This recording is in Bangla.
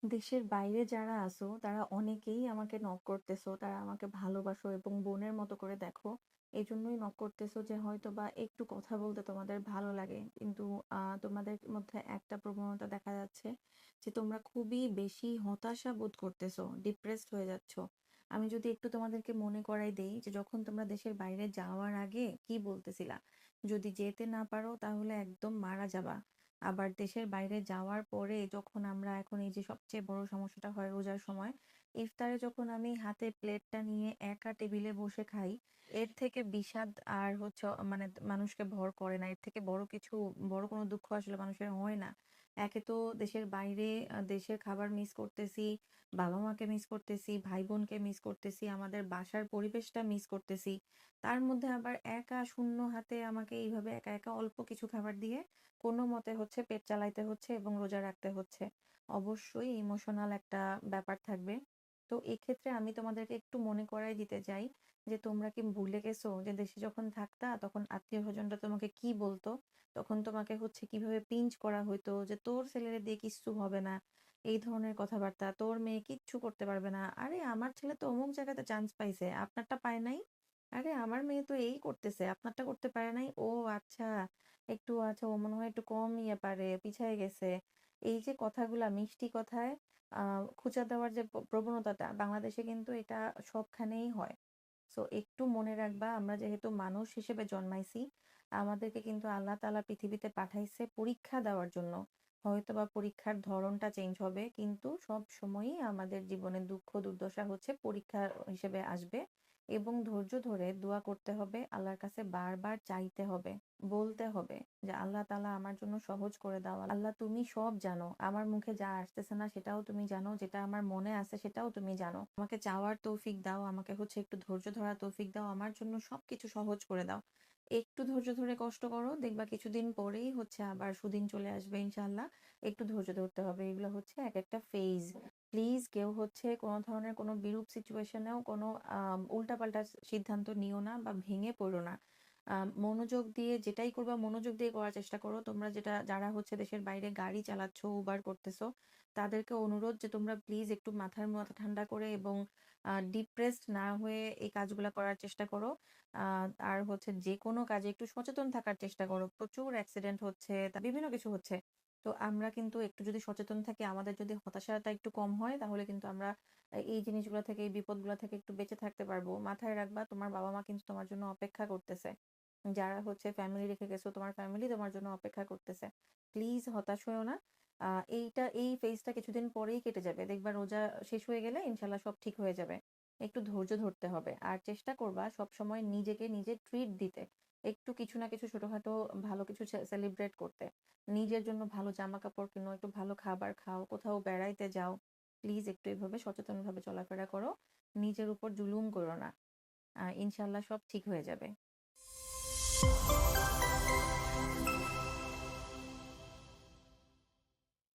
দেশের বাইরে যারা আছো তারা অনেকেই আমাকে নক করতেছো, তারা আমাকে ভালোবাসো এবং বোনের মতো করে দেখো। এই জন্যই নক করতেছো যে হয়তো বা একটু কথা বলতে তোমাদের ভালো লাগে, কিন্তু তোমাদের মধ্যে একটা প্রবণতা দেখা যাচ্ছে যে তোমরা খুবই বেশি হতাশা বোধ করতেছো, ডিপ্রেসড হয়ে যাচ্ছো। আমি যদি একটু তোমাদেরকে মনে করাই দেই যে যখন তোমরা দেশের বাইরে যাওয়ার আগে কি বলতেছিলা, যদি যেতে না পারো তাহলে একদম মারা যাবা। আবার দেশের বাইরে যাওয়ার পরে যখন আমরা এখন এই যে সবচেয়ে বড় সমস্যাটা হয় রোজার সময়, ইফতারে যখন আমি হাতে প্লেটটা নিয়ে একা টেবিলে বসে খাই, এর থেকে বিষাদ আর হচ্ছে মানে মানুষকে ভর করে না। এর থেকে বড় কিছু, বড় কোনো দুঃখ আসলে মানুষের হয় না। একে তো দেশের বাইরে দেশের খাবার মিস করতেছি, বাবা মাকে মিস করতেছি, ভাই বোনকে মিস করতেছি, আমাদের বাসার পরিবেশটা মিস করতেছি। তার মধ্যে আবার একা শূন্য হাতে আমাকে এইভাবে একা একা অল্প কিছু খাবার দিয়ে কোনো মতে হচ্ছে পেট চালাইতে হচ্ছে এবং রোজা রাখতে হচ্ছে। অবশ্যই ইমোশনাল একটা ব্যাপার থাকবে। তো এক্ষেত্রে আমি তোমাদেরকে একটু মনে করাই দিতে চাই যে তোমরা কি ভুলে গেছো যে দেশে যখন থাকতা তখন আত্মীয় স্বজনরা তোমাকে কি বলতো, তখন তোমাকে হচ্ছে কিভাবে পিঞ্চ করা হইতো যে তোর ছেলেরে দিয়ে কিচ্ছু হবে না, এই ধরনের কথাবার্তা, তোর মেয়ে কিচ্ছু করতে পারবে না, আরে আমার ছেলে তো অমুক জায়গাতে চান্স পাইছে আপনারটা পায় নাই, আরে আমার মেয়ে তো এই করতেছে আপনারটা করতে পারে নাই, ও আচ্ছা, একটু আচ্ছা ও মনে হয় একটু কম ইয়ে পারে, পিছায় গেছে। এই যে কথাগুলা মিষ্টি কথায় খুঁচা দেওয়ার যে প্রবণতাটা বাংলাদেশে কিন্তু এটা সবখানেই হয়। সো একটু মনে রাখবা, আমরা যেহেতু মানুষ হিসেবে জন্মাইছি, আমাদেরকে কিন্তু আল্লাহ তাআলা পৃথিবীতে পাঠাইছে পরীক্ষা দেওয়ার জন্য। হয়তোবা পরীক্ষার ধরনটা চেঞ্জ হবে, কিন্তু সব সময়ই আমাদের জীবনে দুঃখ দুর্দশা হচ্ছে পরীক্ষা হিসেবে আসবে। এবং ধৈর্য ধরে দোয়া করতে হবে, আল্লাহর কাছে বারবার চাইতে হবে, বলতে হবে যে আল্লাহ তাআলা আমার জন্য সহজ করে দাও। আল্লাহ তুমি সব জানো, আমার মুখে যা আসতেছে না সেটাও তুমি জানো, যেটা আমার মনে আছে সেটাও তুমি জানো। আমাকে চাওয়ার তৌফিক দাও, আমাকে হচ্ছে একটু ধৈর্য ধরার তৌফিক দাও, আমার জন্য সবকিছু সহজ করে দাও। একটু ধৈর্য ধরে কষ্ট করো, দেখবা কিছুদিন পরেই হচ্ছে আবার সুদিন চলে আসবে ইনশাল্লাহ। একটু ধৈর্য ধরতে হবে, এগুলো হচ্ছে এক একটা ফেজ। প্লিজ কেউ হচ্ছে কোনো ধরনের কোনো বিরূপ সিচুয়েশনেও কোনো উল্টাপাল্টা সিদ্ধান্ত নিও না বা ভেঙে পড়ো না। মনোযোগ দিয়ে যেটাই করবা মনোযোগ দিয়ে করার চেষ্টা করো। তোমরা যেটা যারা হচ্ছে দেশের বাইরে গাড়ি চালাচ্ছ, উবার করতেছো, তাদেরকে অনুরোধ যে তোমরা প্লিজ একটু মাথা ঠান্ডা করে এবং ডিপ্রেসড না হয়ে এই কাজগুলো করার চেষ্টা করো। আর হচ্ছে যে কোনো কাজে একটু সচেতন থাকার চেষ্টা করো। প্রচুর অ্যাক্সিডেন্ট হচ্ছে, বিভিন্ন কিছু হচ্ছে। তো আমরা কিন্তু একটু যদি সচেতন থাকি, আমাদের যদি হতাশাটা একটু কম হয়, তাহলে কিন্তু আমরা এই জিনিসগুলো থেকে, এই বিপদগুলো থেকে একটু বেঁচে থাকতে পারবো। মাথায় রাখবা তোমার বাবা মা কিন্তু তোমার জন্য অপেক্ষা করতেছে। যারা হচ্ছে ফ্যামিলি রেখে গেছো, তোমার ফ্যামিলি তোমার জন্য অপেক্ষা করতেছে। প্লিজ হতাশ হয়েও না। এই ফেজটা কিছুদিন পরেই কেটে যাবে, দেখবা রোজা শেষ হয়ে গেলে ইনশাল্লাহ সব ঠিক হয়ে যাবে। একটু ধৈর্য ধরতে হবে আর চেষ্টা করবা সব সময় নিজেকে নিজে ট্রিট দিতে। একটু কিছু না কিছু ছোটখাটো ভালো কিছু সেলিব্রেট করতে। নিজের জন্য ভালো জামা কাপড় কিনো, একটু ভালো খাবার খাও, কোথাও বেড়াইতে যাও। প্লিজ একটু এভাবে সচেতনভাবে চলাফেরা করো। নিজের উপর জুলুম করো না। ইনশাল্লাহ সব ঠিক হয়ে যাবে।